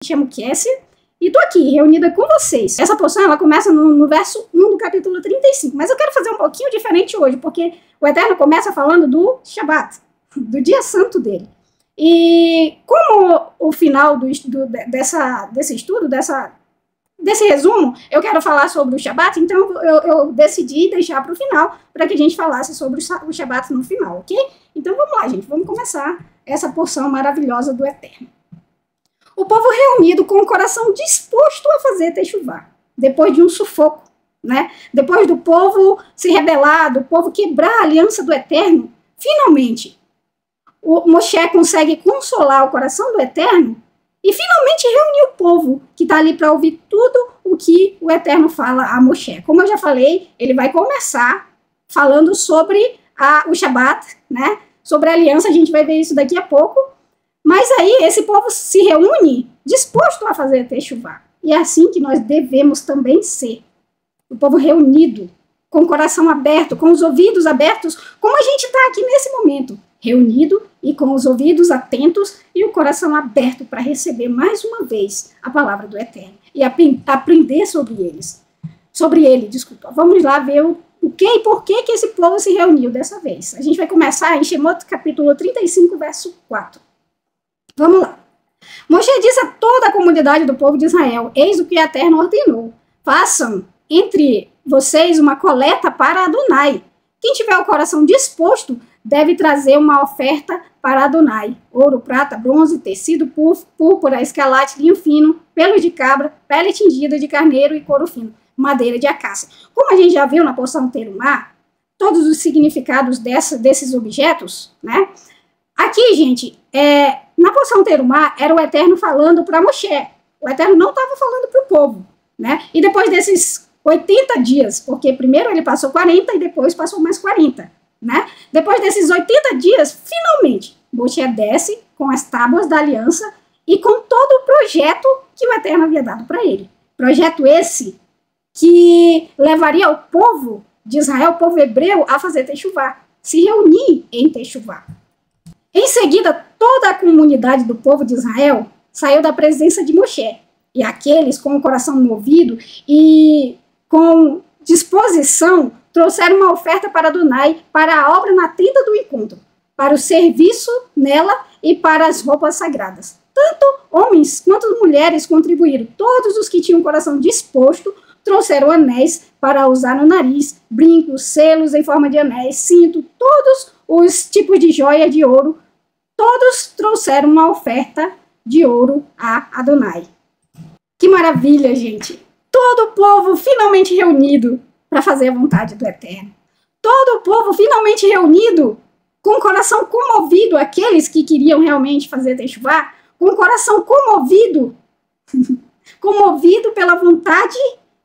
chamo Cassie e tô aqui, reunida com vocês. Essa porção, ela começa no verso 1 do capítulo 35, mas eu quero fazer um pouquinho diferente hoje, porque o Eterno começa falando do Shabat, do dia santo dele. E como o final desse estudo, desse resumo, eu quero falar sobre o Shabat, então eu decidi deixar para o final, para que a gente falasse sobre o Shabat no final, ok? Então vamos lá, gente, vamos começar essa porção maravilhosa do Eterno. O povo reunido com o coração disposto a fazer techuvá, depois de um sufoco, né? Depois do povo se rebelar, do povo quebrar a aliança do Eterno, finalmente, o Moshe consegue consolar o coração do Eterno e finalmente reunir o povo que está ali para ouvir tudo o que o Eterno fala a Moshe. Como eu já falei, ele vai começar falando sobre o Shabat, né? Sobre a aliança, a gente vai ver isso daqui a pouco. Mas aí esse povo se reúne disposto a fazer techuvá. E é assim que nós devemos também ser. O povo reunido, com o coração aberto, com os ouvidos abertos, como a gente está aqui nesse momento. Reunido e com os ouvidos atentos e o coração aberto para receber mais uma vez a palavra do Eterno. E aprender sobre eles. Sobre ele, desculpa. Vamos lá ver o que e por que esse povo se reuniu dessa vez. A gente vai começar em Shemot capítulo 35, verso 4. Vamos lá. Moshe disse a toda a comunidade do povo de Israel: eis o que o Eterno ordenou. Façam entre vocês uma coleta para Adonai. Quem tiver o coração disposto deve trazer uma oferta para Adonai: ouro, prata, bronze, tecido púrpura, escarlate, linho fino, pelo de cabra, pele tingida de carneiro e couro fino, madeira de acácia. Como a gente já viu na porção Terumá, todos os significados desses objetos, né? Aqui, gente, na porção Terumá, era o Eterno falando para Moshe. O Eterno não estava falando para o povo, né? E depois desses 80 dias, porque primeiro ele passou 40 e depois passou mais 40, né? Depois desses 80 dias, finalmente, Moshe desce com as tábuas da aliança e com todo o projeto que o Eterno havia dado para ele. Projeto esse que levaria o povo de Israel, o povo hebreu, a fazer techuvá, se reunir em techuvá. Em seguida, toda a comunidade do povo de Israel saiu da presença de Moshe. E aqueles com o coração movido e com disposição trouxeram uma oferta para Adonai, para a obra na tenda do encontro, para o serviço nela e para as roupas sagradas. Tanto homens quanto mulheres contribuíram. Todos os que tinham o coração disposto trouxeram anéis para usar no nariz, brincos, selos em forma de anéis, cinto, todos os tipos de joia de ouro. Todos trouxeram uma oferta de ouro a Adonai. Que maravilha, gente! Todo o povo finalmente reunido para fazer a vontade do Eterno. Todo o povo finalmente reunido, com o coração comovido, aqueles que queriam realmente fazer techuvá, com o coração comovido, comovido pela vontade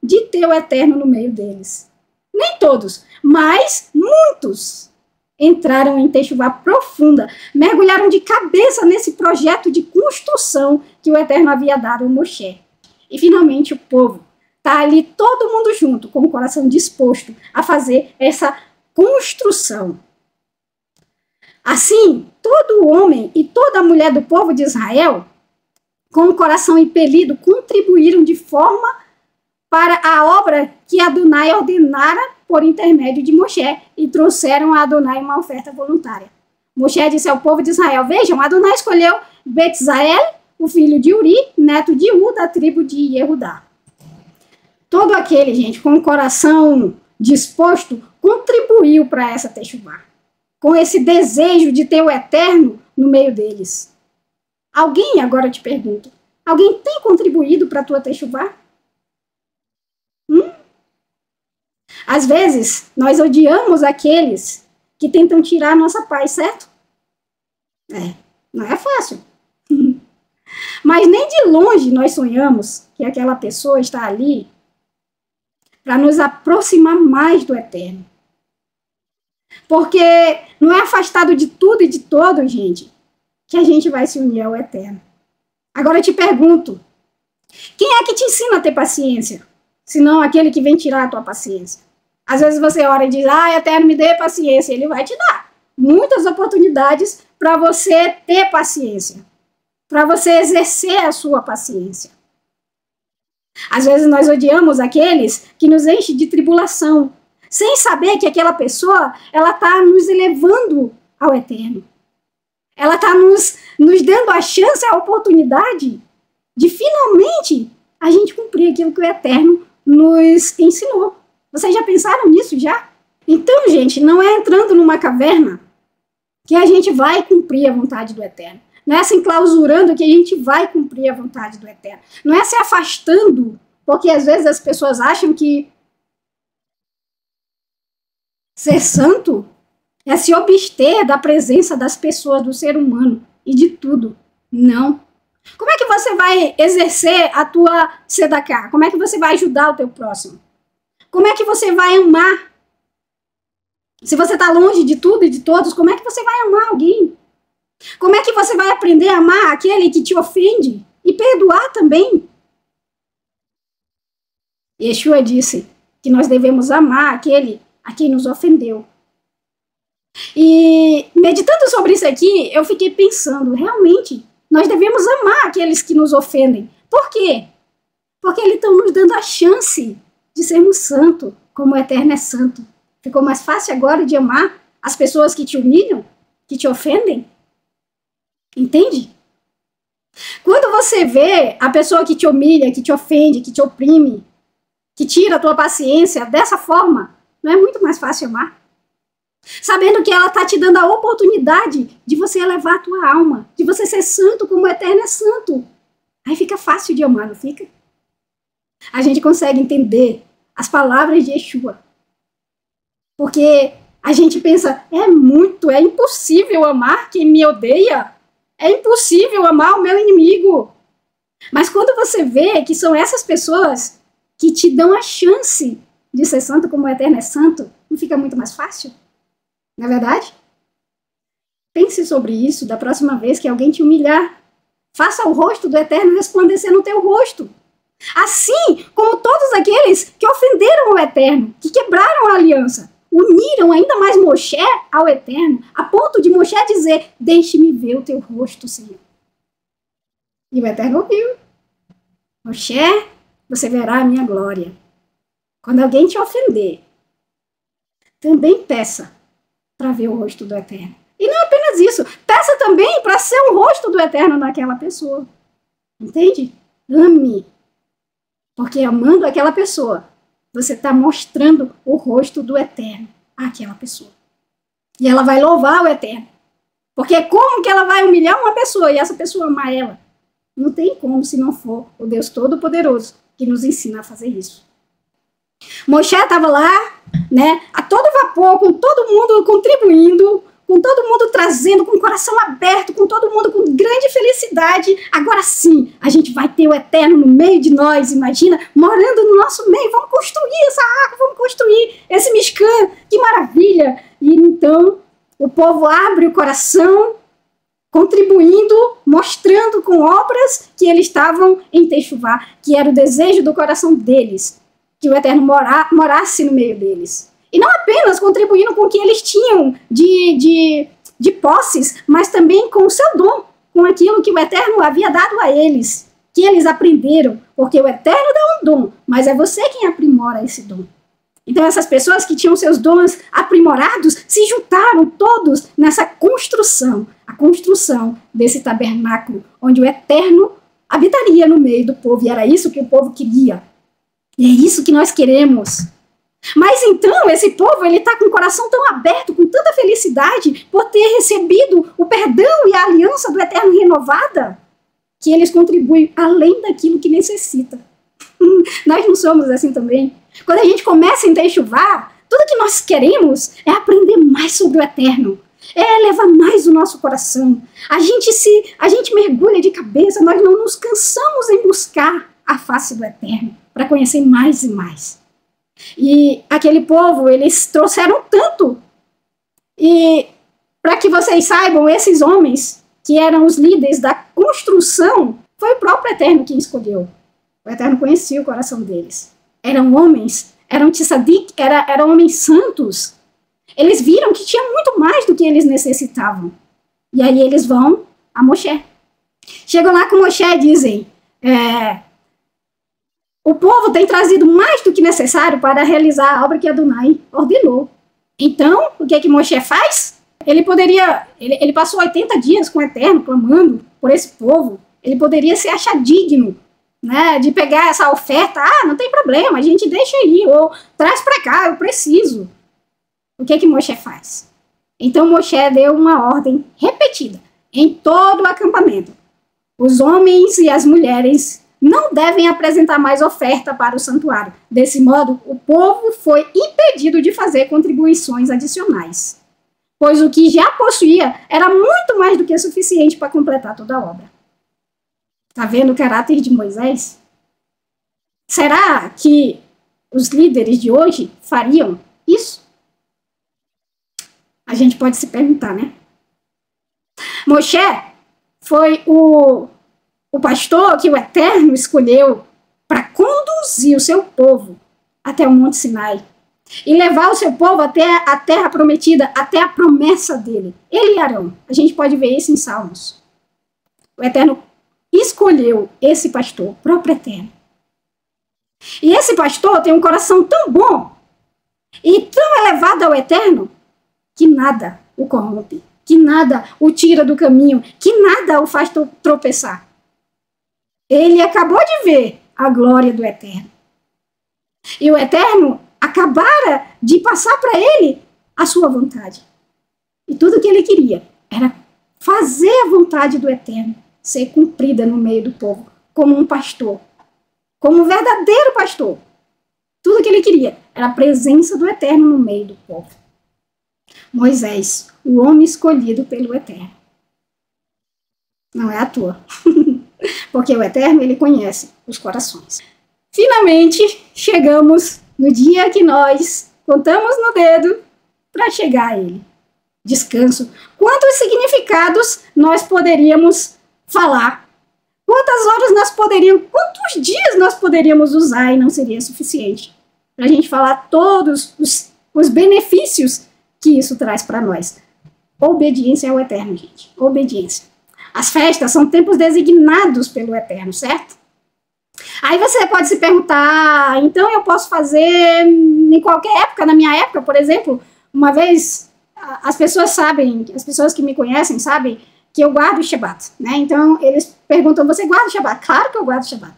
de ter o Eterno no meio deles. Nem todos, mas muitos entraram em techuvá profunda, mergulharam de cabeça nesse projeto de construção que o Eterno havia dado a Moshe. E finalmente o povo está ali, todo mundo junto, com o coração disposto a fazer essa construção. Assim, todo homem e toda mulher do povo de Israel, com o coração impelido, contribuíram de forma para a obra que Adonai ordenara por intermédio de Moshe e trouxeram a Adonai uma oferta voluntária. Moshe disse ao povo de Israel: vejam, Adonai escolheu Betzael, o filho de Uri, neto de U, da tribo de Yehudá. Todo aquele, gente, com o coração disposto, contribuiu para essa techuvá, com esse desejo de ter o Eterno no meio deles. Alguém, agora eu te pergunto, alguém tem contribuído para a tua techuvá? Às vezes, nós odiamos aqueles que tentam tirar a nossa paz, certo? Não é fácil. Mas nem de longe nós sonhamos que aquela pessoa está ali para nos aproximar mais do Eterno. Porque não é afastado de tudo e de todo, gente, que a gente vai se unir ao Eterno. Agora eu te pergunto, quem é que te ensina a ter paciência? Senão aquele que vem tirar a tua paciência. Às vezes você ora e diz: Eterno, me dê paciência. Ele vai te dar muitas oportunidades para você ter paciência. para você exercer a sua paciência. Às vezes nós odiamos aqueles que nos enchem de tribulação, sem saber que aquela pessoa, ela está nos elevando ao eterno. Ela está nos dando a chance, a oportunidade de finalmente a gente cumprir aquilo que o eterno nos ensinou. Vocês já pensaram nisso já? Então, gente, não é entrando numa caverna que a gente vai cumprir a vontade do eterno. Não é se enclausurando que a gente vai cumprir a vontade do eterno. Não é se afastando, porque às vezes as pessoas acham que ser santo é se abster da presença das pessoas, do ser humano e de tudo. Não. Como é que você vai exercer a tua tzedakah? Como é que você vai ajudar o teu próximo? Como é que você vai amar? Se você está longe de tudo e de todos, como é que você vai amar alguém? Como é que você vai aprender a amar aquele que te ofende? E perdoar também? Yeshua disse que nós devemos amar aquele a quem nos ofendeu. E meditando sobre isso aqui, eu fiquei pensando, realmente, nós devemos amar aqueles que nos ofendem. Por quê? Porque eles estão nos dando a chance de sermos santos, como o Eterno é santo. Ficou mais fácil agora de amar as pessoas que te humilham, que te ofendem? Entende? Quando você vê a pessoa que te humilha, que te ofende, que te oprime, que tira a tua paciência dessa forma, não é muito mais fácil amar? Sabendo que ela está te dando a oportunidade de você elevar a tua alma, de você ser santo como o Eterno é santo. Aí fica fácil de amar, não fica? A gente consegue entender as palavras de Yeshua. Porque a gente pensa, é impossível amar quem me odeia. É impossível amar o meu inimigo. Mas quando você vê que são essas pessoas que te dão a chance de ser santo como o Eterno é santo, não fica muito mais fácil? Não é verdade? Pense sobre isso da próxima vez que alguém te humilhar. Faça o rosto do Eterno resplandecer no teu rosto. Assim como todos aqueles que ofenderam o Eterno, que quebraram a aliança, uniram ainda mais Moshe ao Eterno, a ponto de Moshe dizer, deixe-me ver o teu rosto, Senhor. E o Eterno ouviu. Moshe, você verá a minha glória. Quando alguém te ofender, também peça para ver o rosto do Eterno. E não apenas isso, peça também para ser o rosto do Eterno naquela pessoa. Entende? Ame. Porque amando aquela pessoa, você está mostrando o rosto do Eterno àquela pessoa. E ela vai louvar o Eterno. Porque como que ela vai humilhar uma pessoa e essa pessoa amar ela? Não tem como se não for o Deus Todo-Poderoso que nos ensina a fazer isso. Moshe estava lá, né, a todo vapor, com todo mundo contribuindo, com todo mundo trazendo, com o coração aberto, com todo mundo com grande felicidade. Agora sim, a gente vai ter o Eterno no meio de nós, imagina, morando no nosso meio. Vamos construir essa arca, vamos construir esse Mishkan, que maravilha. E então, o povo abre o coração, contribuindo, mostrando com obras que eles estavam em Techuvá, que era o desejo do coração deles, que o Eterno morasse no meio deles. E não apenas contribuindo com o que eles tinham de posses, mas também com o seu dom, com aquilo que o Eterno havia dado a eles, que eles aprenderam, porque o Eterno dá um dom, mas é você quem aprimora esse dom. Então essas pessoas que tinham seus dons aprimorados se juntaram todos nessa construção, a construção desse tabernáculo, onde o Eterno habitaria no meio do povo, e era isso que o povo queria. E é isso que nós queremos. Mas então, esse povo, ele está com o coração tão aberto, com tanta felicidade, por ter recebido o perdão e a aliança do Eterno renovada, que eles contribuem além daquilo que necessita. Nós não somos assim também. Quando a gente começa a Techuvá, tudo que nós queremos é aprender mais sobre o Eterno, é levar mais o nosso coração. A gente mergulha de cabeça, nós não nos cansamos em buscar a face do Eterno, para conhecer mais e mais. E aquele povo, eles trouxeram tanto. E para que vocês saibam, esses homens, que eram os líderes da construção, foi o próprio Eterno quem escolheu. O Eterno conhecia o coração deles. Eram homens, eram tzadik, eram homens santos. Eles viram que tinha muito mais do que eles necessitavam. E aí eles vão a Moshe. Chegam lá com Moshe e dizem, o povo tem trazido mais do que necessário para realizar a obra que Adonai ordenou. Então, o que Moshe faz? Ele passou 80 dias com o Eterno, clamando por esse povo. Ele poderia se achar digno, né, de pegar essa oferta. Não tem problema, a gente deixa aí, ou traz para cá, eu preciso. O que Moshe faz? Então Moshe deu uma ordem repetida em todo o acampamento. Os homens e as mulheres não devem apresentar mais oferta para o santuário. Desse modo, o povo foi impedido de fazer contribuições adicionais, pois o que já possuía era muito mais do que suficiente para completar toda a obra. Está vendo o caráter de Moisés? Será que os líderes de hoje fariam isso? A gente pode se perguntar, né? Moshe foi o pastor que o Eterno escolheu para conduzir o seu povo até o Monte Sinai e levar o seu povo até a terra prometida, até a promessa dele. Ele e Arão. A gente pode ver isso em Salmos. O Eterno escolheu esse pastor, o próprio Eterno. E esse pastor tem um coração tão bom e tão elevado ao Eterno que nada o corrompe, que nada o tira do caminho, que nada o faz tropeçar. Ele acabou de ver a glória do Eterno. E o Eterno acabara de passar para ele a sua vontade. E tudo que ele queria era fazer a vontade do Eterno ser cumprida no meio do povo, como um pastor, como um verdadeiro pastor. Tudo que ele queria era a presença do Eterno no meio do povo. Moisés, o homem escolhido pelo Eterno. Não é à toa. Porque o Eterno, ele conhece os corações. Finalmente, chegamos no dia que nós contamos no dedo para chegar a ele. Descanso. Quantos significados nós poderíamos falar? Quantos dias nós poderíamos usar e não seria suficiente para a gente falar todos os benefícios que isso traz para nós? Obediência ao Eterno, gente. Obediência. As festas são tempos designados pelo Eterno, certo? Aí você pode se perguntar, então eu posso fazer em qualquer época? Na minha época, por exemplo, uma vez, as pessoas sabem, as pessoas que me conhecem sabem que eu guardo o Shabat, né? Então eles perguntam, você guarda o Shabat? Claro que eu guardo o Shabat.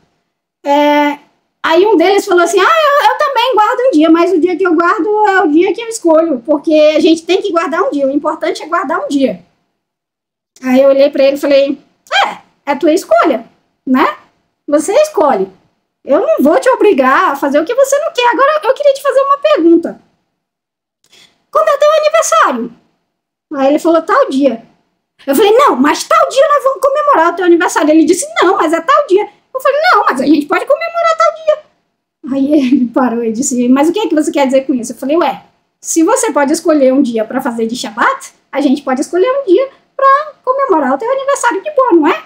Aí um deles falou assim, eu também guardo um dia, mas o dia que eu guardo é o dia que eu escolho, porque a gente tem que guardar um dia, o importante é guardar um dia. Aí eu olhei para ele e falei, é a tua escolha, né? Você escolhe. Eu não vou te obrigar a fazer o que você não quer. Agora eu queria te fazer uma pergunta. Quando é teu aniversário? Aí ele falou, tal dia. Eu falei, não, mas tal dia nós vamos comemorar o teu aniversário. Ele disse, não, mas é tal dia. Eu falei, não, mas a gente pode comemorar tal dia. Aí ele parou e disse, mas o que é que você quer dizer com isso? Eu falei, se você pode escolher um dia para fazer de Shabat, a gente pode escolher um dia para comemorar o teu aniversário de boa, não é?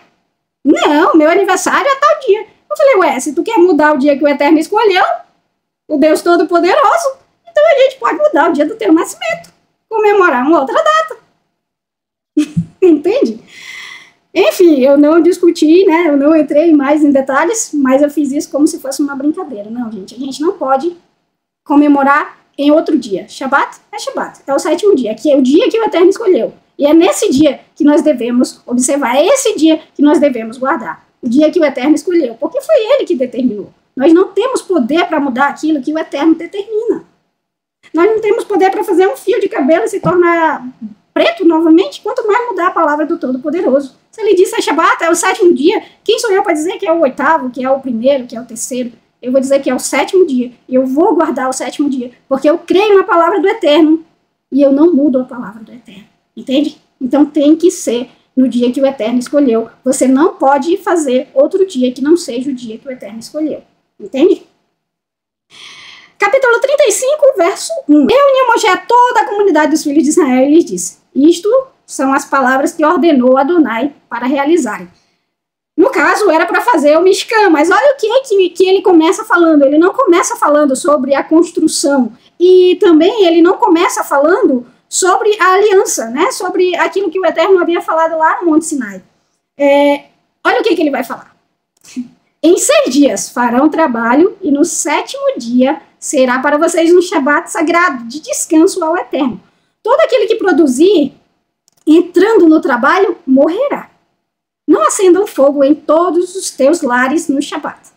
Não, meu aniversário é tal dia. Eu falei, se tu quer mudar o dia que o Eterno escolheu, o Deus Todo-Poderoso, então a gente pode mudar o dia do teu nascimento, comemorar uma outra data. Entende? Enfim, eu não discuti, né? Eu não entrei mais em detalhes, mas eu fiz isso como se fosse uma brincadeira. Não, gente, a gente não pode comemorar em outro dia. Shabat é Shabat, é o 7º dia, que é o dia que o Eterno escolheu. E é nesse dia que nós devemos observar, é esse dia que nós devemos guardar. O dia que o Eterno escolheu, porque foi ele que determinou. Nós não temos poder para mudar aquilo que o Eterno determina. Nós não temos poder para fazer um fio de cabelo se tornar preto novamente, quanto mais mudar a palavra do Todo-Poderoso. Se ele disse Shabat, é o 7º dia, quem sou eu para dizer que é o 8º, que é o 1º, que é o 3º? Eu vou dizer que é o 7º dia, e eu vou guardar o 7º dia, porque eu creio na palavra do Eterno, e eu não mudo a palavra do Eterno. Entende? Então tem que ser no dia que o Eterno escolheu. Você não pode fazer outro dia que não seja o dia que o Eterno escolheu. Entende? Capítulo 35, verso 1. Reuniu Moshe a toda a comunidade dos filhos de Israel e lhes disse, isto são as palavras que ordenou Adonai para realizarem. No caso, era para fazer o Mishkan, mas olha o que ele começa falando. Ele não começa falando sobre a construção e também ele não começa falando sobre a aliança, né? Sobre aquilo que o Eterno havia falado lá no Monte Sinai. Olha o que ele vai falar. Em 6 dias farão trabalho, e no 7º dia será para vocês um Shabat sagrado, de descanso ao Eterno. Todo aquele que produzir, entrando no trabalho, morrerá. Não acendam fogo em todos os teus lares no Shabat.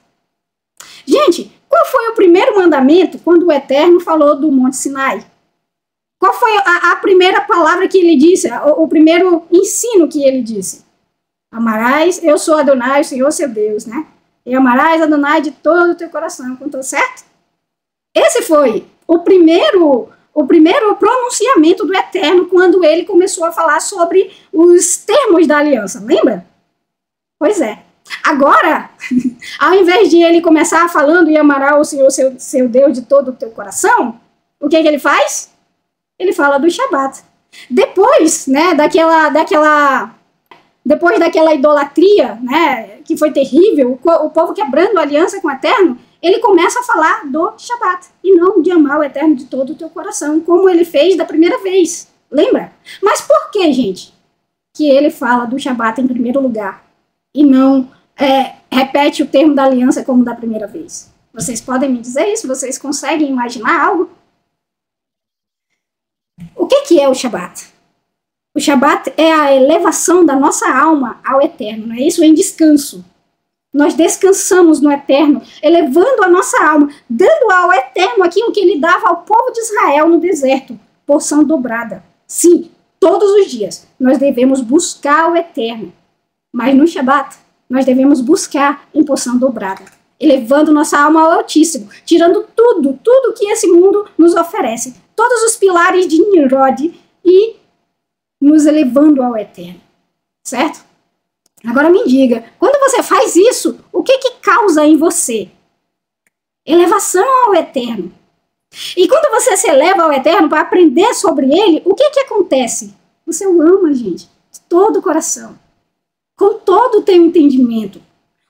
Gente, qual foi o primeiro mandamento quando o Eterno falou do Monte Sinai? Qual foi a primeira palavra que ele disse, o primeiro ensino que ele disse? Amarás, eu sou Adonai, o Senhor seu Deus, né? E amarás Adonai de todo o teu coração, contou certo? Esse foi o primeiro pronunciamento do Eterno quando ele começou a falar sobre os termos da aliança, lembra? Pois é. Agora, ao invés de ele começar falando e amará o Senhor seu Deus de todo o teu coração, o que ele faz? Ele fala do Shabat. Depois, né, depois daquela idolatria, né, que foi terrível, o povo quebrando a aliança com o Eterno, ele começa a falar do Shabat, e não de amar o Eterno de todo o teu coração, como ele fez da primeira vez, lembra? Mas por que, gente, que ele fala do Shabat em primeiro lugar, e não repete o termo da aliança como da primeira vez? Vocês podem me dizer isso? Vocês conseguem imaginar algo? O que é o Shabat? O Shabat é a elevação da nossa alma ao Eterno, não é isso? Em descanso. Nós descansamos no Eterno, elevando a nossa alma, dando ao Eterno aquilo que ele dava ao povo de Israel no deserto, porção dobrada. Sim, todos os dias nós devemos buscar o Eterno, mas no Shabat nós devemos buscar em porção dobrada, elevando nossa alma ao Altíssimo, tirando tudo que esse mundo nos oferece, todos os pilares de Nimrod e nos elevando ao Eterno, certo? Agora me diga, quando você faz isso, o que causa em você? Elevação ao Eterno. E quando você se eleva ao Eterno para aprender sobre ele, o que acontece? Você o ama, gente, de todo o coração, com todo o teu entendimento,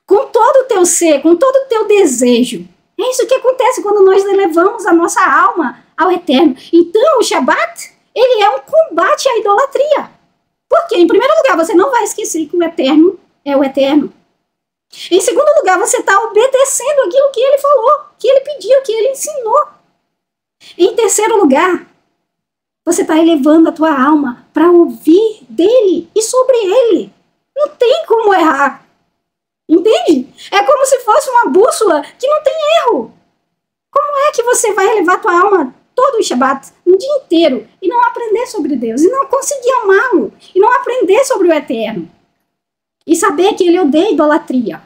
com todo o teu ser, com todo o teu desejo. É isso que acontece quando nós elevamos a nossa alma ao Eterno. Então, o Shabat, ele é um combate à idolatria. Porque, em primeiro lugar, você não vai esquecer que o Eterno é o Eterno. Em segundo lugar, você está obedecendo aquilo que ele falou, que ele pediu, que ele ensinou. Em terceiro lugar, você está elevando a tua alma para ouvir dele e sobre ele. Não tem como errar. Entende? É como se fosse uma bússola que não tem erro. Como é que você vai elevar a tua alma todo o Shabat, um dia inteiro, e não aprender sobre Deus, e não conseguir amá-lo, e não aprender sobre o Eterno, e saber que ele odeia idolatria?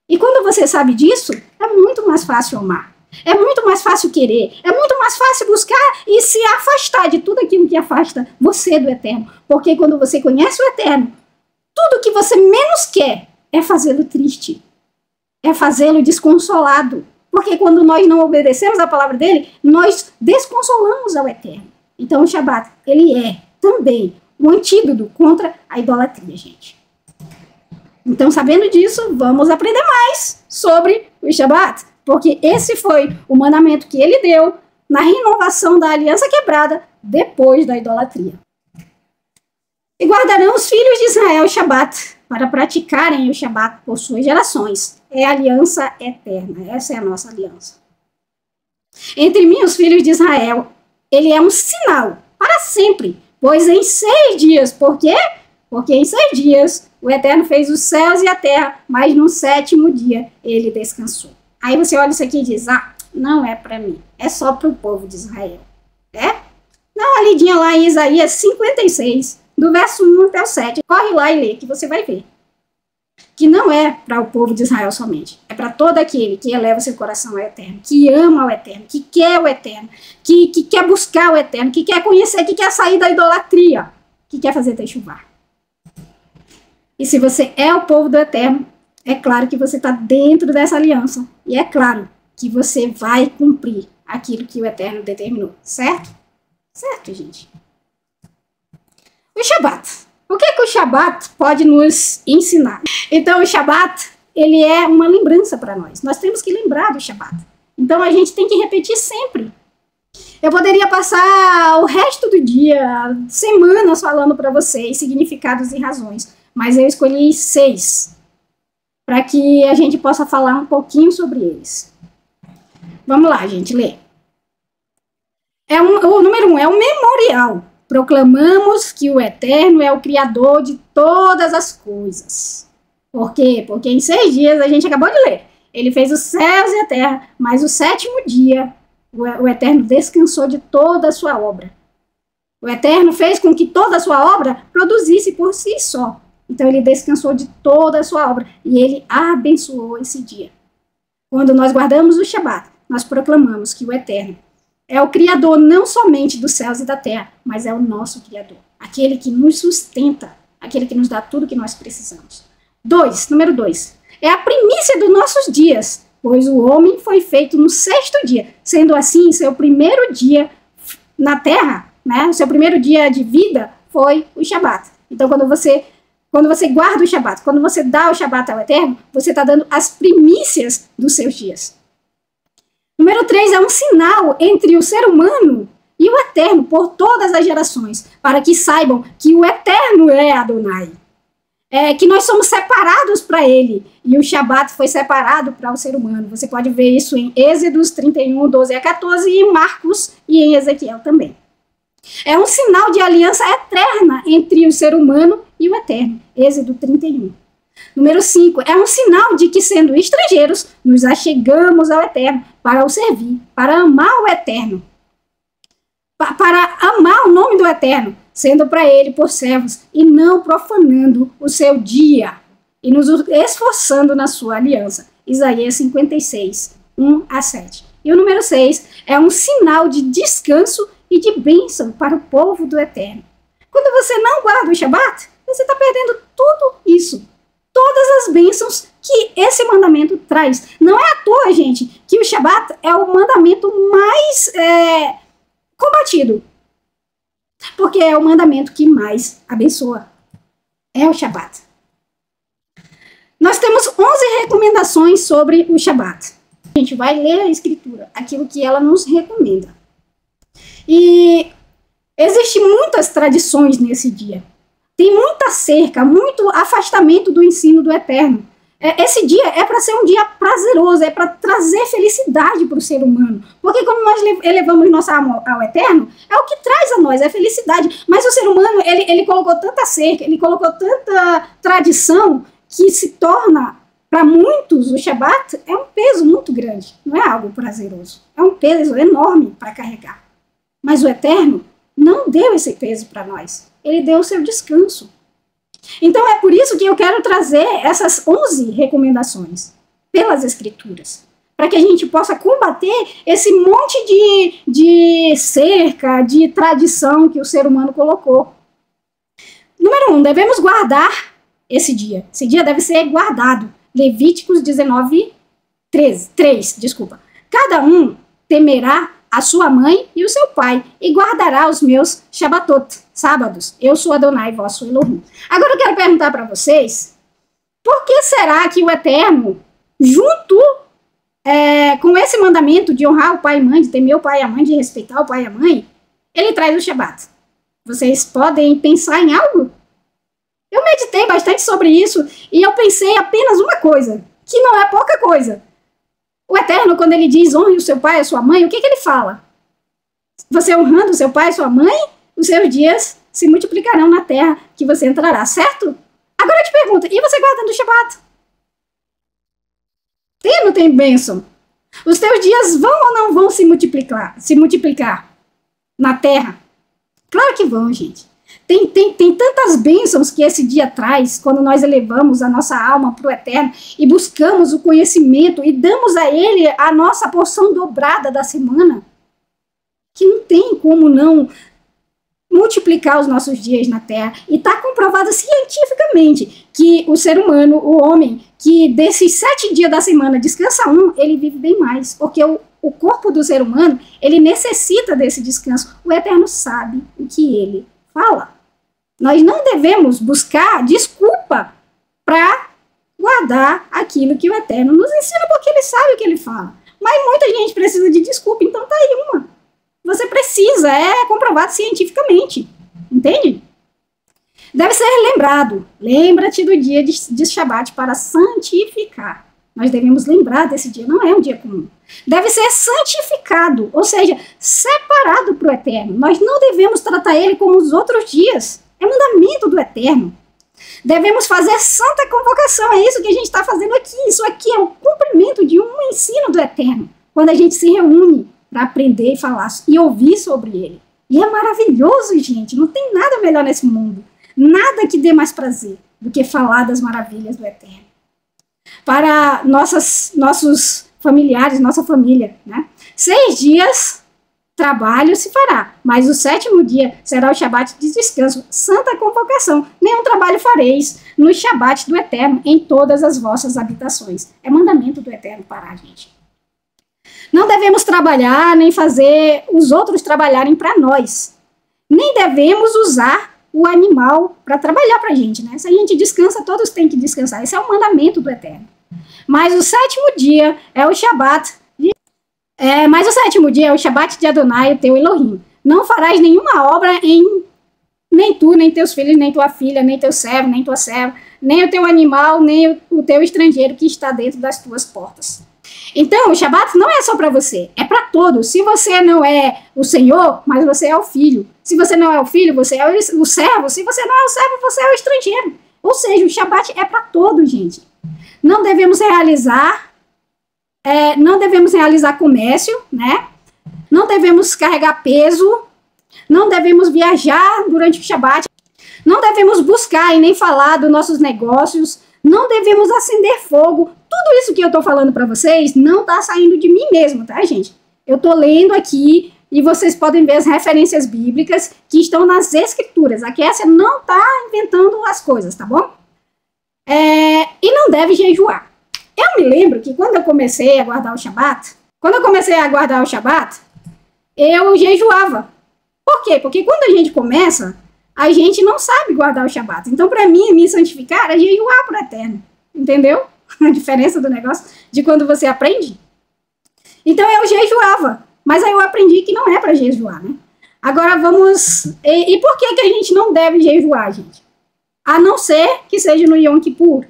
E quando você sabe disso, é muito mais fácil amar, é muito mais fácil querer, é muito mais fácil buscar e se afastar de tudo aquilo que afasta você do Eterno, porque quando você conhece o Eterno, tudo que você menos quer é fazê-lo triste, é fazê-lo desconsolado. Porque quando nós não obedecemos a palavra dele, nós desconsolamos ao Eterno. Então o Shabat, ele é também um antídoto contra a idolatria, gente. Então, sabendo disso, vamos aprender mais sobre o Shabat. Porque esse foi o mandamento que ele deu na renovação da aliança quebrada depois da idolatria. E guardarão os filhos de Israel o Shabat, para praticarem o Shabat por suas gerações. É a aliança eterna. Essa é a nossa aliança. Entre mim e os filhos de Israel, ele é um sinal para sempre. Pois em 6 dias, por quê? Porque em 6 dias o Eterno fez os céus e a terra, mas no 7º dia ele descansou. Aí você olha isso aqui e diz, não é para mim, é só para o povo de Israel. Dá uma lidinha lá em Isaías 56, do verso 1 até o 7. Corre lá e lê, que você vai ver. Que não é para o povo de Israel somente. É para todo aquele que eleva seu coração ao Eterno, que ama o Eterno, que quer o Eterno, que quer buscar o Eterno, que quer conhecer, que quer sair da idolatria, que quer fazer techuvá. E se você é o povo do Eterno, é claro que você está dentro dessa aliança. E é claro que você vai cumprir aquilo que o Eterno determinou. Certo? Certo, gente? O Shabat. O que o Shabat pode nos ensinar? Então, o Shabat, ele é uma lembrança para nós. Nós temos que lembrar do Shabat. Então, a gente tem que repetir sempre. Eu poderia passar o resto do dia, semanas, falando para vocês significados e razões. Mas eu escolhi 6 para que a gente possa falar um pouquinho sobre eles. Vamos lá, gente, ler. O número 1 é um memorial. Proclamamos que o Eterno é o Criador de todas as coisas. Por quê? Porque em 6 dias, a gente acabou de ler, ele fez os céus e a terra, mas o 7º dia, o Eterno descansou de toda a sua obra. O Eterno fez com que toda a sua obra produzisse por si só. Então, ele descansou de toda a sua obra e ele abençoou esse dia. Quando nós guardamos o Shabat, nós proclamamos que o Eterno é o Criador não somente dos céus e da terra, mas é o nosso Criador. Aquele que nos sustenta, aquele que nos dá tudo que nós precisamos. Número 2. É a primícia dos nossos dias, pois o homem foi feito no 6º dia. Sendo assim, seu primeiro dia na terra, né, o seu primeiro dia de vida foi o Shabat. Então, quando você guarda o Shabat, quando você dá o Shabat ao Eterno, você está dando as primícias dos seus dias. Número 3 é um sinal entre o ser humano e o Eterno por todas as gerações, para que saibam que o Eterno é Adonai. Que nós somos separados para ele, e o Shabat foi separado para o ser humano. Você pode ver isso em Êxodos 31, 12 a 14, e em Marcos e em Ezequiel também. É um sinal de aliança eterna entre o ser humano e o Eterno. Êxodo 31. Número 5, é um sinal de que, sendo estrangeiros, nos achegamos ao Eterno para o servir, para amar o Eterno, para amar o nome do Eterno, sendo para ele por servos e não profanando o seu dia e nos esforçando na sua aliança. Isaías 56, 1 a 7. E o número 6 é um sinal de descanso e de bênção para o povo do Eterno. Quando você não guarda o Shabat, você está perdendo tudo isso. Todas as bênçãos que esse mandamento traz. Não é à toa, gente, que o Shabat é o mandamento mais combatido. Porque é o mandamento que mais abençoa. É o Shabat. Nós temos 11 recomendações sobre o Shabat. A gente vai ler a Escritura, aquilo que ela nos recomenda. E existem muitas tradições nesse dia. Tem muita cerca, muito afastamento do ensino do Eterno. Esse dia é para ser um dia prazeroso, é para trazer felicidade para o ser humano. Porque quando nós elevamos nossa alma ao Eterno, é o que traz a nós, é felicidade. Mas o ser humano, ele colocou tanta cerca, ele colocou tanta tradição, que se torna, para muitos, o Shabat é um peso muito grande. Não é algo prazeroso, é um peso enorme para carregar. Mas o Eterno não deu esse peso para nós. Ele deu o seu descanso. Então é por isso que eu quero trazer essas 11 recomendações pelas Escrituras, para que a gente possa combater esse monte de cerca, de tradição que o ser humano colocou. Número 1, devemos guardar esse dia. Esse dia deve ser guardado. Levíticos 19, 3. Cada um temerá a sua mãe e o seu pai, e guardará os meus Shabbatot, sábados. Eu sou Adonai, vosso Elohim. Agora eu quero perguntar para vocês, por que será que o Eterno, junto com esse mandamento de honrar o pai e mãe, de temer o pai e a mãe, de respeitar o pai e a mãe, ele traz o Shabat? Vocês podem pensar em algo? Eu meditei bastante sobre isso, e eu pensei apenas uma coisa, que não é pouca coisa. O Eterno, quando ele diz honre o seu pai e a sua mãe, o que ele fala? Você honrando o seu pai e sua mãe, os seus dias se multiplicarão na terra que você entrará, certo? Agora eu te pergunto, e você guardando o Shabat? Tem ou não tem bênção? Os teus dias vão ou não vão se multiplicar na terra? Claro que vão, gente. Tem tantas bênçãos que esse dia traz, quando nós elevamos a nossa alma para o Eterno e buscamos o conhecimento e damos a Ele a nossa porção dobrada da semana, que não tem como não multiplicar os nossos dias na Terra. E está comprovado cientificamente que o ser humano, o homem, que desses 7 dias da semana descansa um, ele vive bem mais, porque o corpo do ser humano, ele necessita desse descanso. O Eterno sabe o que ele fala. Nós não devemos buscar desculpa para guardar aquilo que o Eterno nos ensina, porque ele sabe o que ele fala. Mas muita gente precisa de desculpa, então tá aí uma. Você precisa, é comprovado cientificamente. Entende? Deve ser lembrado. Lembra-te do dia de Shabat para santificar. Nós devemos lembrar desse dia, não é um dia comum. Deve ser santificado, ou seja, separado para o Eterno. Nós não devemos tratar ele como os outros dias. É mandamento do Eterno. Devemos fazer santa convocação, é isso que a gente está fazendo aqui. Isso aqui é o cumprimento de um ensino do Eterno. Quando a gente se reúne para aprender e falar e ouvir sobre ele. E é maravilhoso, gente. Não tem nada melhor nesse mundo. Nada que dê mais prazer do que falar das maravilhas do Eterno. Para nossos familiares, nossa família, né? 6 dias trabalho se fará, mas o 7º dia será o Shabat de descanso, santa convocação. Nenhum trabalho fareis no Shabat do Eterno em todas as vossas habitações. É mandamento do Eterno parar, gente. Não devemos trabalhar, nem fazer os outros trabalharem para nós. Nem devemos usar o animal para trabalhar para a gente, né? Se a gente descansa, todos têm que descansar. Esse é o mandamento do Eterno. Mas o 7º dia é o Shabat de Adonai, o teu Elohim. Não farás nenhuma obra nem tu, nem teus filhos, nem tua filha, nem teu servo, nem tua serva, nem o teu animal, nem o teu estrangeiro que está dentro das tuas portas. Então, o Shabat não é só para você, é para todos. Se você não é o Senhor, mas você é o filho. Se você não é o filho, você é o servo. Se você não é o servo, você é o estrangeiro. Ou seja, o Shabat é para todos, gente. Não devemos realizar comércio, né? Não devemos carregar peso. Não devemos viajar durante o Shabat. Não devemos buscar e nem falar dos nossos negócios. Não devemos acender fogo. Tudo isso que eu tô falando para vocês não tá saindo de mim mesmo, tá, gente? Eu tô lendo aqui e vocês podem ver as referências bíblicas que estão nas escrituras. A Kessia não tá inventando as coisas, tá bom? E não deve jejuar. Eu me lembro que quando eu comecei a guardar o Shabat, eu jejuava. Por quê? Porque quando a gente começa, a gente não sabe guardar o Shabat. Então, para mim, me santificar é jejuar para o Eterno. Entendeu? A diferença do negócio de quando você aprende. Então, eu jejuava. Mas aí eu aprendi que não é para jejuar, né? Agora vamos... E por que a gente não deve jejuar, gente? A não ser que seja no Yom Kippur.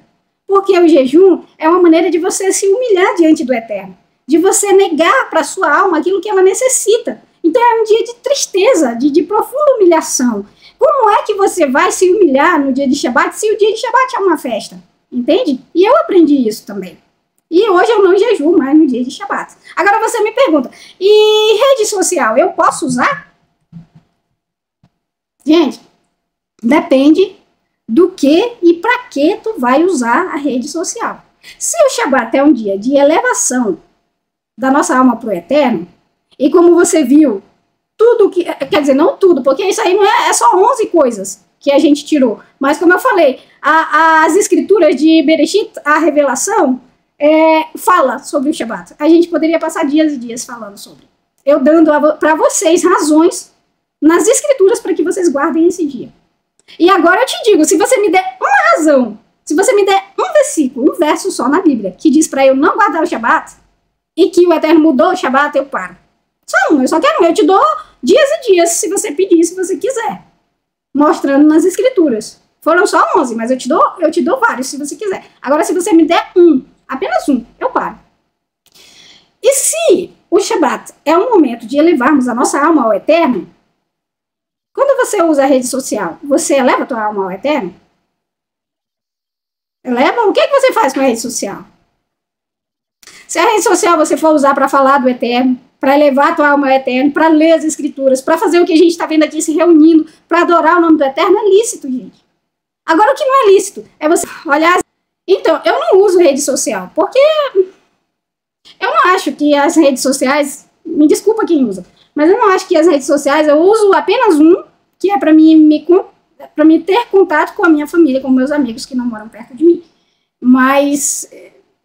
Porque o jejum é uma maneira de você se humilhar diante do Eterno. De você negar para sua alma aquilo que ela necessita. Então, é um dia de tristeza, de profunda humilhação. Como é que você vai se humilhar no dia de Shabat se o dia de Shabat é uma festa? Entende? E eu aprendi isso também. E hoje eu não jejuo mais no dia de Shabat. Agora você me pergunta, e rede social, eu posso usar? Gente, depende do que e para que tu vai usar a rede social. Se o Shabat é um dia de elevação da nossa alma para o Eterno, e como você viu, tudo que... Quer dizer, não tudo, porque isso aí não é só 11 coisas que a gente tirou. Mas como eu falei, as escrituras de Bereshit, a revelação, fala sobre o Shabat. A gente poderia passar dias e dias falando sobre. Eu dando para vocês razões nas escrituras para que vocês guardem esse dia. E agora eu te digo, se você me der uma razão, se você me der um versículo, um verso só na Bíblia, que diz para eu não guardar o Shabat, e que o Eterno mudou o Shabat, eu paro. Só um, eu só quero um. Eu te dou dias e dias, se você pedir, se você quiser. Mostrando nas escrituras. Foram só 11, mas eu te dou vários, se você quiser. Agora, se você me der um, apenas um, eu paro. E se o Shabat é um momento de elevarmos a nossa alma ao Eterno, quando você usa a rede social, você eleva a tua alma ao Eterno? Eleva? O que você faz com a rede social? Se a rede social você for usar para falar do Eterno, para elevar a tua alma ao Eterno, para ler as escrituras, para fazer o que a gente está vendo aqui, se reunindo, para adorar o nome do Eterno, é lícito, gente. Agora, o que não é lícito é você olhar... Então, eu não uso rede social, porque eu não acho que as redes sociais... Me desculpa quem usa, mas eu não acho que as redes sociais... Eu uso apenas um, que é para mim ter contato com a minha família, com meus amigos que não moram perto de mim. Mas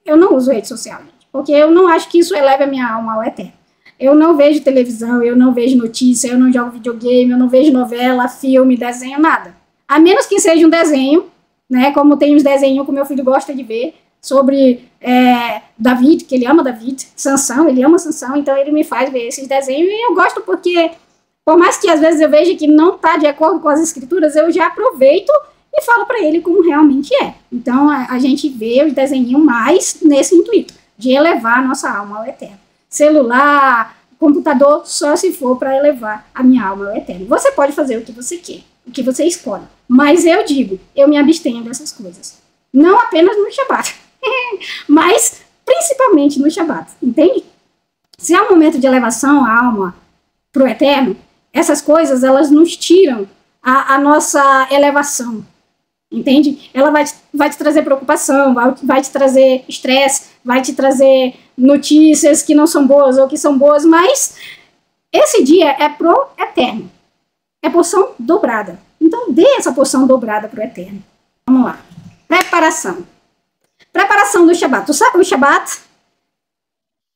eu não uso rede social, gente, porque eu não acho que isso eleve a minha alma ao Eterno. Eu não vejo televisão, eu não vejo notícia, eu não jogo videogame, eu não vejo novela, filme, desenho, nada. A menos que seja um desenho, né, como tem uns desenhos que o meu filho gosta de ver, sobre David, que ele ama David, Sansão, ele ama Sansão, então ele me faz ver esses desenhos, e eu gosto porque Por mais que às vezes eu veja que não está de acordo com as escrituras, eu já aproveito e falo para ele como realmente é. Então a gente vê os desenhinhos mais nesse intuito, de elevar a nossa alma ao eterno. Celular, computador, só se for para elevar a minha alma ao eterno. Você pode fazer o que você quer, o que você escolhe. Mas eu digo, eu me abstenho dessas coisas. Não apenas no Shabat, mas principalmente no Shabat, entende? Se há um momento de elevação à alma para o eterno, essas coisas, elas nos tiram a nossa elevação, entende? Ela vai te trazer preocupação, vai te trazer estresse, vai te trazer notícias que não são boas ou que são boas, mas esse dia é pro eterno. É porção dobrada. Então, dê essa porção dobrada pro eterno. Vamos lá. Preparação. Preparação do Shabat. O Shabat,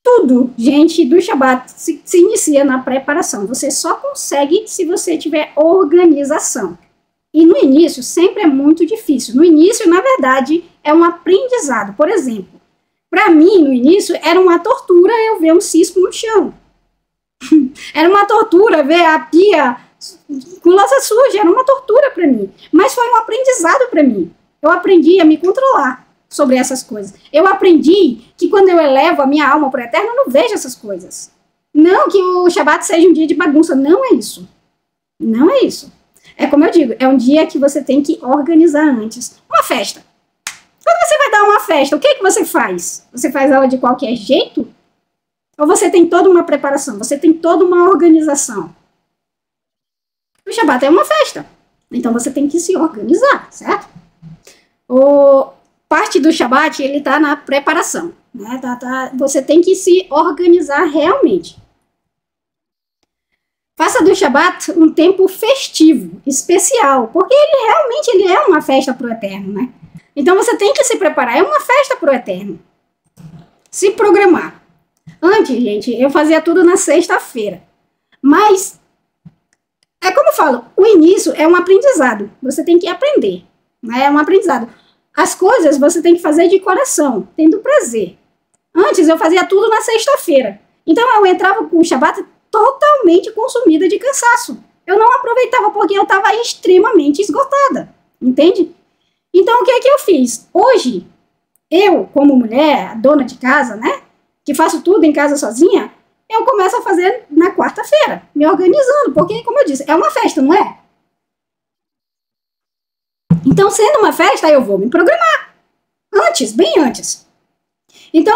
tudo, gente, do Shabat se inicia na preparação. Você só consegue se você tiver organização. E no início sempre é muito difícil. No início, na verdade, é um aprendizado. Por exemplo, para mim, no início, era uma tortura eu ver um cisco no chão. Era uma tortura ver a pia com louça suja. Era uma tortura para mim. Mas foi um aprendizado para mim. Eu aprendi a me controlar sobre essas coisas. Eu aprendi que quando eu elevo a minha alma para o eterno, eu não vejo essas coisas. Não que o Shabat seja um dia de bagunça. Não é isso. Não é isso. É como eu digo, é um dia que você tem que organizar antes. Uma festa. Quando você vai dar uma festa, o que que você faz? Você faz ela de qualquer jeito? Ou você tem toda uma preparação? Você tem toda uma organização? O Shabat é uma festa. Então você tem que se organizar, certo? Parte do Shabat, ele tá na preparação. Né? Você tem que se organizar realmente. Faça do Shabat um tempo festivo, especial, porque ele é uma festa para o eterno, né? Então você tem que se preparar, é uma festa para o eterno. Se programar. Antes, gente, eu fazia tudo na sexta-feira. Mas, é como eu falo, o início é um aprendizado. Você tem que aprender, né? É um aprendizado. As coisas você tem que fazer de coração, tendo prazer. Antes eu fazia tudo na sexta-feira. Então eu entrava com o Shabat totalmente consumida de cansaço. Eu não aproveitava porque eu estava extremamente esgotada, entende? Então, o que é que eu fiz? Hoje, eu, como mulher, dona de casa, né, que faço tudo em casa sozinha, eu começo a fazer na quarta-feira, me organizando, porque, como eu disse, é uma festa, não é? Então, sendo uma festa, eu vou me programar. Antes, bem antes. Então,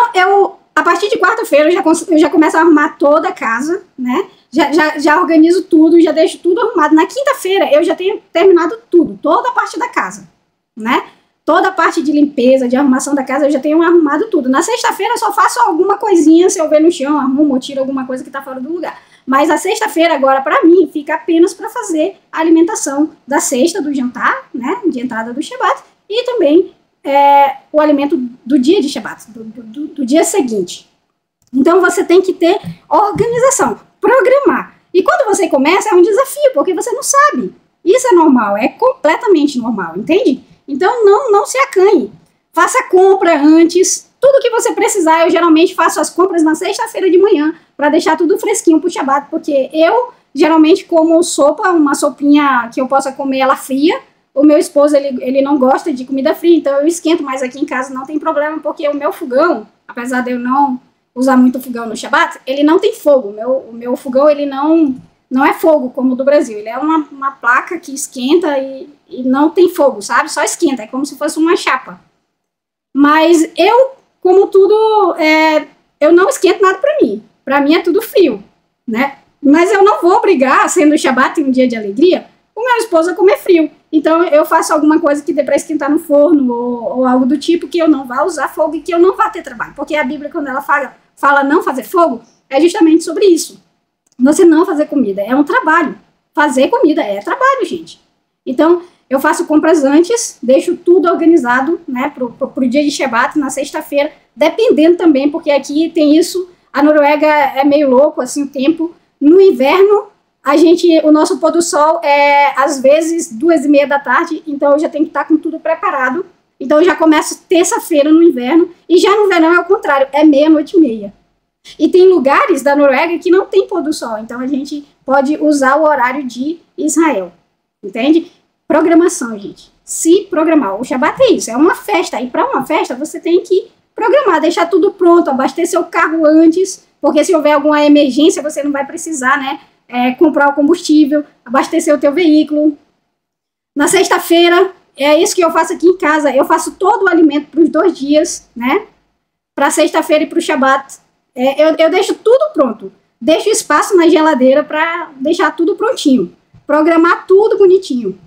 a partir de quarta-feira, eu já começo a arrumar toda a casa, né? Já organizo tudo, já deixo tudo arrumado. Na quinta-feira, eu já tenho terminado tudo, toda a parte da casa, né? Toda a parte de limpeza, de arrumação da casa, eu já tenho arrumado tudo. Na sexta-feira, eu só faço alguma coisinha, se eu ver no chão, arrumo ou tiro alguma coisa que tá fora do lugar. Mas a sexta-feira, agora, para mim, fica apenas para fazer a alimentação da sexta, do jantar, né? De entrada do Shabat, e também o alimento do dia de Shabat, do dia seguinte. Então, você tem que ter organização, programar. E quando você começa, é um desafio, porque você não sabe. Isso é normal, é completamente normal, entende? Então, não se acanhe. Faça a compra antes. Tudo que você precisar, eu geralmente faço as compras na sexta-feira de manhã, para deixar tudo fresquinho pro Shabat, porque eu geralmente como sopa, uma sopinha que eu possa comer ela fria. O meu esposo, ele não gosta de comida fria, então eu esquento, mas aqui em casa não tem problema, porque o meu fogão, apesar de eu não usar muito fogão no Shabat, ele não tem fogo. O meu fogão, ele não é fogo como o do Brasil. Ele é uma placa que esquenta e não tem fogo, sabe? Só esquenta, é como se fosse uma chapa. Mas eu, como tudo, eu não esquento nada pra mim. Pra mim é tudo frio, né? Mas eu não vou obrigar, sendo o Shabat um dia de alegria, o meu esposo a comer frio. Então eu faço alguma coisa que dê pra esquentar no forno ou algo do tipo, que eu não vá usar fogo e que eu não vá ter trabalho. Porque a Bíblia, quando ela fala não fazer fogo, é justamente sobre isso. Você não fazer comida é um trabalho. Fazer comida é trabalho, gente. Então, eu faço compras antes, deixo tudo organizado, né, pro dia de Shabat, na sexta-feira, dependendo também, porque aqui tem isso, a Noruega é meio louco, assim, o tempo. No inverno, o nosso pôr do sol é, às vezes, 2h30 da tarde, então eu já tenho que estar com tudo preparado. Então, eu já começo terça-feira no inverno, e já no verão é o contrário, é 00:30. E tem lugares da Noruega que não tem pôr do sol, então a gente pode usar o horário de Israel. Entende? Programação, gente. Se programar. O Shabat é isso, é uma festa. E para uma festa, você tem que programar, deixar tudo pronto, abastecer o carro antes, porque se houver alguma emergência, você não vai precisar, né, comprar o combustível, abastecer o teu veículo. Na sexta-feira, é isso que eu faço aqui em casa, eu faço todo o alimento para os 2 dias, né, para sexta-feira e para o Shabat. Eu deixo tudo pronto, deixo espaço na geladeira para deixar tudo prontinho, programar tudo bonitinho.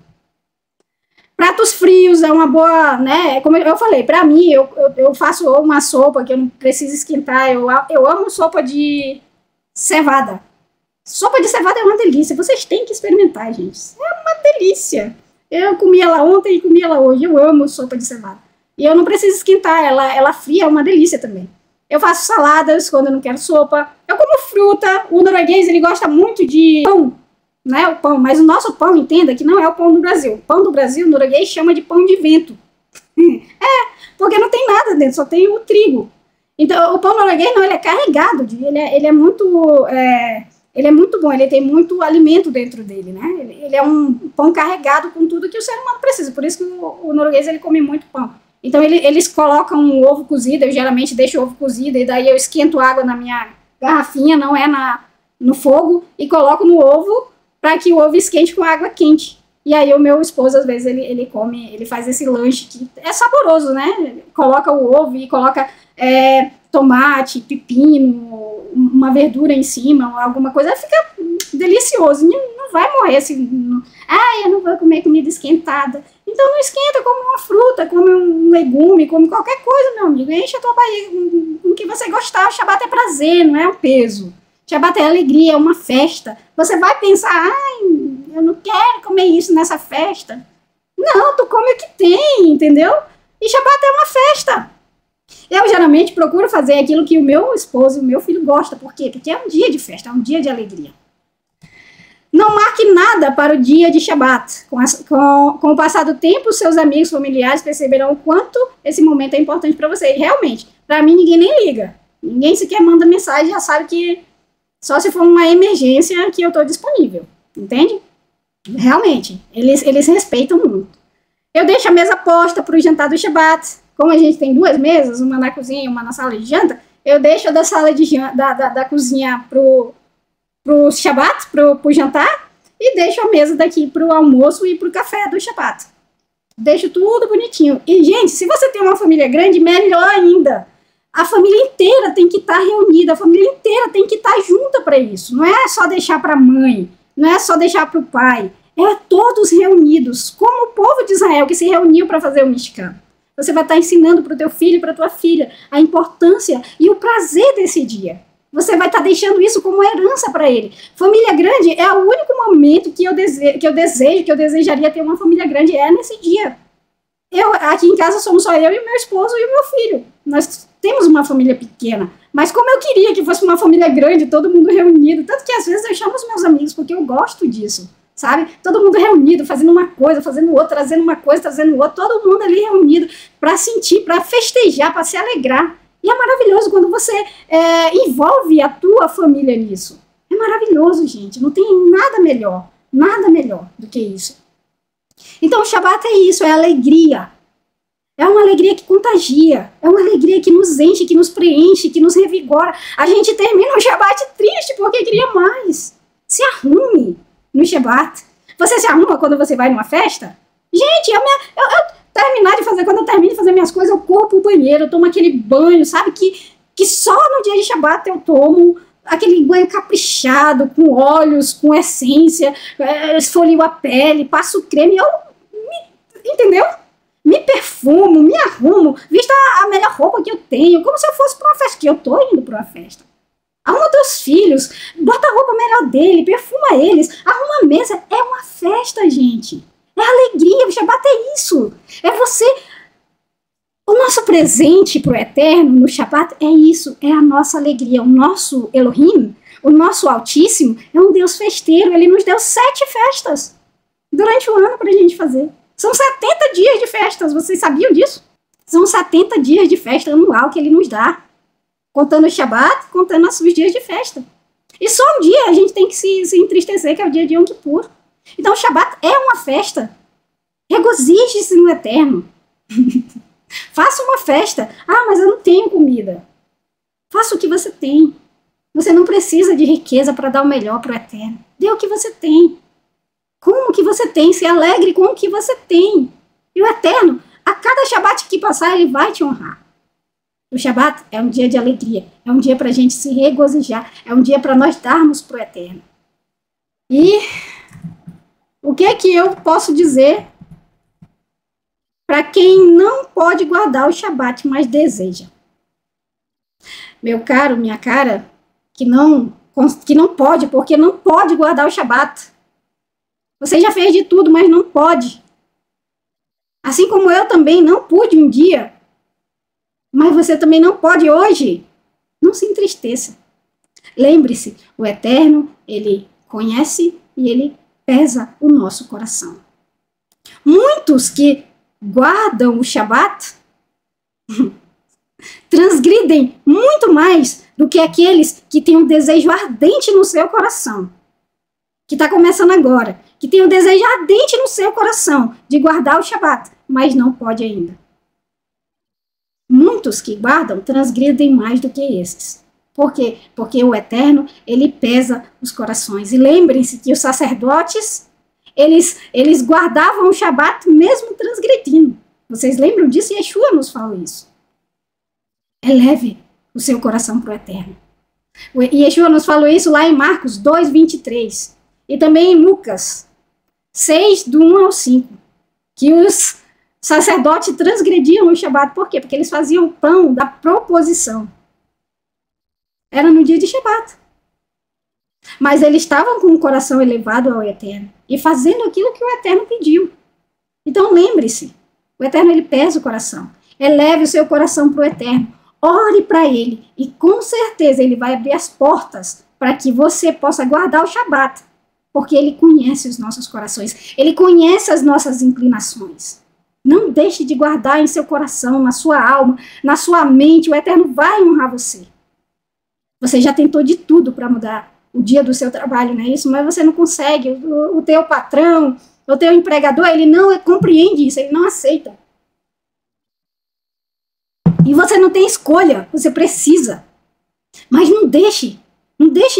Pratos frios é uma boa, né? Como eu falei, para mim, eu faço uma sopa que eu não preciso esquentar. Eu amo sopa de cevada. Sopa de cevada é uma delícia. Vocês têm que experimentar, gente. É uma delícia. Eu comi ela ontem e comi ela hoje. Eu amo sopa de cevada. E eu não preciso esquentar. Ela fria é uma delícia também. Eu faço saladas quando eu não quero sopa. Eu como fruta. O norueguês, ele gosta muito de pão. Não é o pão, mas o nosso pão, entenda que não é o pão do Brasil. O pão do Brasil, o norueguês chama de pão de vento. Porque não tem nada dentro, só tem o trigo. Então, o pão norueguês não, ele é carregado, ele é muito bom, ele tem muito alimento dentro dele, né? Ele é um pão carregado com tudo que o ser humano precisa, por isso que o norueguês, ele come muito pão. Então, eles colocam um ovo cozido, eu geralmente deixo o ovo cozido, e daí eu esquento água na minha garrafinha, não é no fogo, e coloco no ovo, para que o ovo esquente com água quente. E aí o meu esposo, às vezes, ele come, ele faz esse lanche que é saboroso, né? Coloca o ovo e coloca tomate, pepino, uma verdura em cima, alguma coisa, fica delicioso. Não vai morrer assim, eu não vou comer comida esquentada. Então não esquenta, come uma fruta, come um legume, come qualquer coisa, meu amigo. Enche a tua barriga com o que você gostar. O Shabat é prazer, não é um peso. Shabat é alegria, é uma festa. Você vai pensar, eu não quero comer isso nessa festa. Não, tu come o que tem, entendeu? E Shabat é uma festa. Eu geralmente procuro fazer aquilo que o meu esposo e o meu filho gostam. Por quê? Porque é um dia de festa, é um dia de alegria. Não marque nada para o dia de Shabat. Com o passar do tempo, seus amigos, familiares perceberão o quanto esse momento é importante para você. E realmente, para mim, ninguém nem liga. Ninguém sequer manda mensagem, já sabe que só se for uma emergência que eu estou disponível, entende? Realmente, eles respeitam muito. Eu deixo a mesa posta para o jantar do Shabat. Como a gente tem 2 mesas, uma na cozinha e uma na sala de janta, eu deixo da sala de da cozinha pro Shabat, pro jantar, e deixo a mesa daqui pro almoço e pro café do Shabat. Deixo tudo bonitinho. E, gente, se você tem uma família grande, melhor ainda. A família inteira tem que estar reunida, a família inteira tem que estar junta para isso. Não é só deixar para a mãe, não é só deixar para o pai. É todos reunidos, como o povo de Israel que se reuniu para fazer o Mishkan. Você vai estar ensinando para o teu filho e para a tua filha a importância e o prazer desse dia. Você vai estar deixando isso como herança para ele. Família grande é o único momento que eu desejaria ter uma família grande, é nesse dia. Aqui em casa somos só eu e o meu esposo e o meu filho. Nós temos uma família pequena, mas como eu queria que fosse uma família grande, todo mundo reunido, tanto que às vezes eu chamo os meus amigos, porque eu gosto disso, sabe? Todo mundo reunido, fazendo uma coisa, fazendo outra, trazendo uma coisa, trazendo outra, todo mundo ali reunido para sentir, para festejar, para se alegrar. E é maravilhoso quando você envolve a tua família nisso. É maravilhoso, gente, não tem nada melhor do que isso. Então o Shabat é isso, é alegria. É uma alegria que contagia, é uma alegria que nos enche, que nos preenche, que nos revigora. A gente termina o Shabat triste porque queria mais. Se arrume no Shabat. Você se arruma quando você vai numa festa? Gente, quando eu termino de fazer minhas coisas, eu corro pro banheiro, eu tomo aquele banho, sabe? Que só no dia de Shabat eu tomo aquele banho caprichado, com óleos, com essência, esfolio a pele, passo creme, entendeu? Me perfumo, me arrumo, visto a melhor roupa que eu tenho, como se eu fosse para uma festa, que eu tô indo para uma festa. Arruma teus filhos, bota a roupa melhor dele, perfuma eles, arruma a mesa. É uma festa, gente. É alegria, o Shabat é isso. É você... O nosso presente pro Eterno no Shabat é isso, é a nossa alegria. O nosso Elohim, o nosso Altíssimo, é um Deus festeiro. Ele nos deu 7 festas durante o ano pra gente fazer. São 70 dias de festas, vocês sabiam disso? São 70 dias de festa anual que ele nos dá. Contando o Shabat, contando os dias de festa. E só um dia a gente tem que se entristecer, que é o dia de Yom Kippur. Então o Shabat é uma festa. Regozije-se no Eterno. Faça uma festa. Ah, mas eu não tenho comida. Faça o que você tem. Você não precisa de riqueza para dar o melhor para o Eterno. Dê o que você tem. Com o que você tem. Se alegre com o que você tem. E o Eterno, a cada Shabat que passar, ele vai te honrar. O Shabat é um dia de alegria. É um dia para a gente se regozijar. É um dia para nós darmos para o Eterno. E o que é que eu posso dizer para quem não pode guardar o Shabat, mas deseja? Meu caro, minha cara, que não pode, porque não pode guardar o Shabat. Você já fez de tudo, mas não pode. Assim como eu também não pude um dia, mas você também não pode hoje. Não se entristeça. Lembre-se, o Eterno, ele conhece e ele pesa o nosso coração. Muitos que guardam o Shabat transgridem muito mais do que aqueles que têm um desejo ardente no seu coração, que está começando agora, que tem um desejo ardente no seu coração de guardar o Shabat, mas não pode ainda. Muitos que guardam transgridem mais do que esses. Por quê? Porque o Eterno, ele pesa os corações. E lembrem-se que os sacerdotes, eles guardavam o Shabat mesmo transgredindo. Vocês lembram disso? Yeshua nos falou isso. Eleve o seu coração para o Eterno. E Yeshua nos falou isso lá em Marcos 2:23. E também em Lucas 6, do 1 ao 5. Que os sacerdotes transgrediam o Shabat. Por quê? Porque eles faziam o pão da proposição. Era no dia de Shabat. Mas eles estavam com o coração elevado ao Eterno. E fazendo aquilo que o Eterno pediu. Então lembre-se. O Eterno, ele pesa o coração. Eleve o seu coração para o Eterno. Ore para ele. E com certeza ele vai abrir as portas para que você possa guardar o Shabat. Porque ele conhece os nossos corações. Ele conhece as nossas inclinações. Não deixe de guardar em seu coração, na sua alma, na sua mente. O Eterno vai honrar você. Você já tentou de tudo para mudar o dia do seu trabalho, não é isso? Mas você não consegue. O teu patrão, o teu empregador, ele não compreende isso, ele não aceita. E você não tem escolha, você precisa. Mas não deixe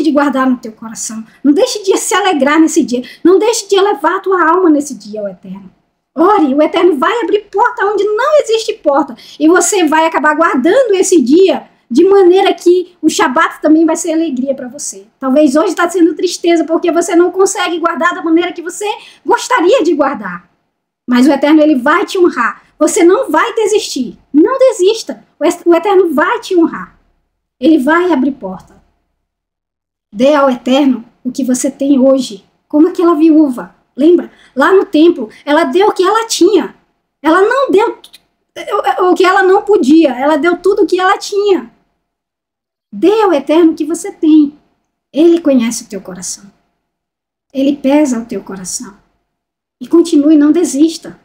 de guardar no teu coração. Não deixe de se alegrar nesse dia. Não deixe de elevar a tua alma nesse dia ao Eterno. Ore, o Eterno vai abrir porta onde não existe porta. E você vai acabar guardando esse dia de maneira que o Shabat também vai ser alegria para você. Talvez hoje está sendo tristeza porque você não consegue guardar da maneira que você gostaria de guardar. Mas o Eterno, ele vai te honrar. Você não vai desistir. Não desista. O Eterno vai te honrar. Ele vai abrir porta. Dê ao Eterno o que você tem hoje. Como aquela viúva. Lembra? Lá no templo, ela deu o que ela tinha. Ela não deu o que ela não podia. Ela deu tudo o que ela tinha. Dê ao Eterno o que você tem. Ele conhece o teu coração. Ele pesa o teu coração. E continue, não desista.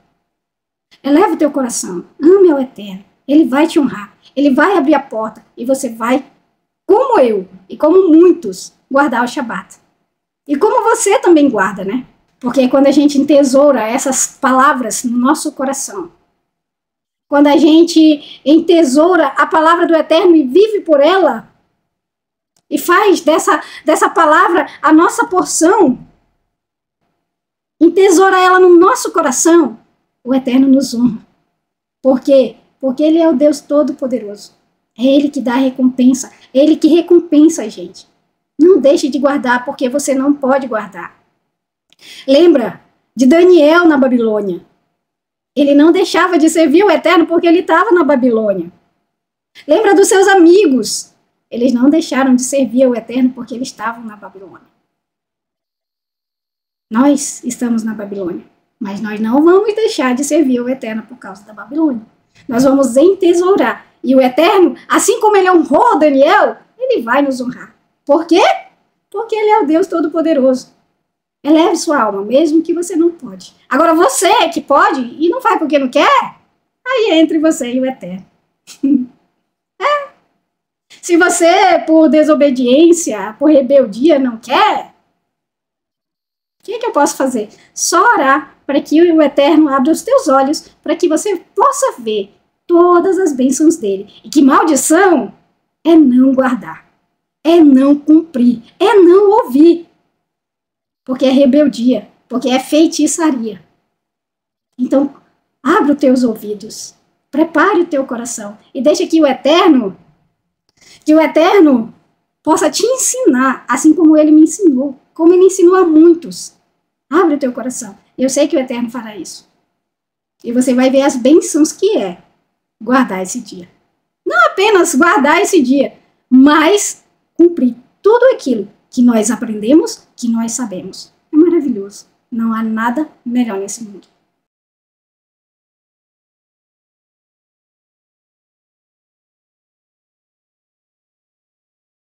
Eleva o teu coração. Ame ao Eterno. Ele vai te honrar. Ele vai abrir a porta. E você vai, como eu e como muitos, guardar o Shabat. E como você também guarda, né? Porque quando a gente entesoura essas palavras no nosso coração, quando a gente entesoura a palavra do Eterno e vive por ela, e faz dessa palavra a nossa porção, entesoura ela no nosso coração, o Eterno nos honra. Por quê? Porque Ele é o Deus Todo-Poderoso. É Ele que dá a recompensa. É Ele que recompensa a gente. Não deixe de guardar, porque você não pode guardar. Lembra de Daniel na Babilônia. Ele não deixava de servir o Eterno porque ele estava na Babilônia. Lembra dos seus amigos. Eles não deixaram de servir ao Eterno porque eles estavam na Babilônia. Nós estamos na Babilônia, mas nós não vamos deixar de servir ao Eterno por causa da Babilônia. Nós vamos entesourar. E o Eterno, assim como ele honrou Daniel, ele vai nos honrar. Por quê? Porque ele é o Deus Todo-Poderoso. Eleve sua alma, mesmo que você não pode. Agora você que pode e não faz porque não quer, aí é entre você e o Eterno. Se você, por desobediência, por rebeldia, não quer, o que eu posso fazer? Só orar para que o Eterno abra os teus olhos, para que você possa ver todas as bênçãos dele. E que maldição é não guardar, é não cumprir, é não ouvir. Porque é rebeldia, porque é feitiçaria. Então, abra os teus ouvidos, prepare o teu coração e deixa que o Eterno possa te ensinar, assim como ele me ensinou, como ele ensinou a muitos. Abre o teu coração. Eu sei que o Eterno fará isso. E você vai ver as bênçãos que é guardar esse dia. Não apenas guardar esse dia, mas cumprir tudo aquilo que nós aprendemos, que nós sabemos. É maravilhoso. Não há nada melhor nesse mundo.